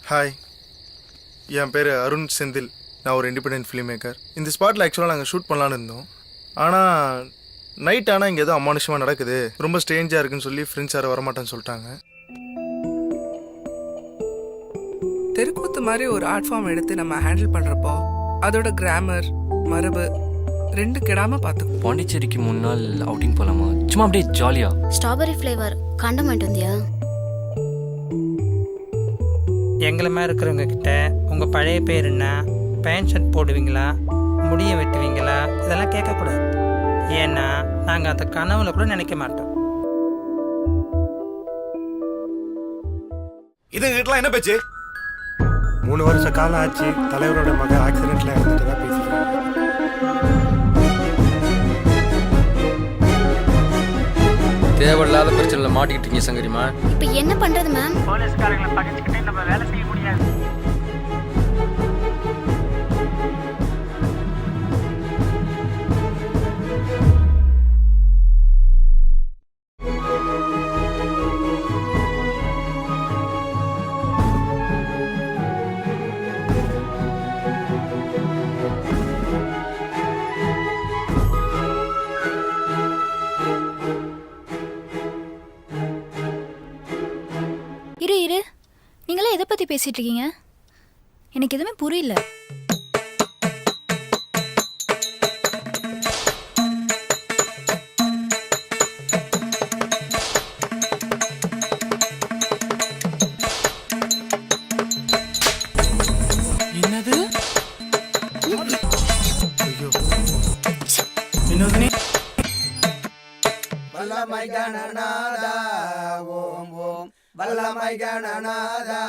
Hi, என் பேர் அருண் செந்தில். நான் ஒரு இண்டிபெண்டன்ட் ஃபிலிம் மேக்கர். இந்த ஸ்பாட்டில் ஆக்சுவலாக நாங்கள் ஷூட் பண்ணலான்னு இருந்தோம். ஆனால் நைட் ஆனால் இங்கே ஏதோ அமானுஷமாக நடக்குது, ரொம்ப ஸ்ட்ரேஞ்சாக இருக்குன்னு சொல்லி ஃப்ரெண்ட்ஸ் யாரும் வரமாட்டேன்னு சொல்லிட்டாங்க. தெருக்கூத்து மாதிரி ஒரு ஆர்ட் ஃபார்ம் எடுத்து நம்ம ஹேண்டில் பண்ணுறப்போ அதோட கிராமர் மரபு ரெண்டு கெடாமல் பார்த்துக்கும். பாண்டிச்சேரிக்கு முன்னால் அவுட்டிங் போகலாமா? சும்மா அப்படியே ஜாலியாக. ஸ்ட்ராபெரி ஃப்ளேவர் கண்டமெண்ட் வந்தியா? எங்களை மாதிரி இருக்கிறவங்க கிட்ட உங்கள் பழைய பேர் என்ன, பேண்ட் ஷர்ட் போடுவீங்களா, முடிய வெட்டுவீங்களா, இதெல்லாம் கேட்கக்கூடாது. ஏன்னா நாங்கள் அந்த கனவுல கூட நினைக்க மாட்டோம். இதுங்கிட்டலாம் என்ன பேச்சு? 3 வருஷ காலம் ஆச்சு. தலைவரோட மகன் ஆக்சிடென்ட்ல இறந்துட்டு தான் பேசிக்கிறேன். தேவையில்லாத பிரச்சனைல மாட்டிக்கிட்டீங்க சங்கரிமா. இப்போ என்ன பண்றது மேம்? போலீஸ்காரங்களை பகிச்சுக்கிட்டே நம்ம வேலை செய்ய முடியாது. இரு, நீங்களாம் எதை பற்றி பேசிட்டு இருக்கீங்க? எனக்கு எதுவுமே புரியல. என்னது? ஐயோ, வினோதினி வல்லமை கணநாதா ஓம் ஓம் வல்லமை கணநாதா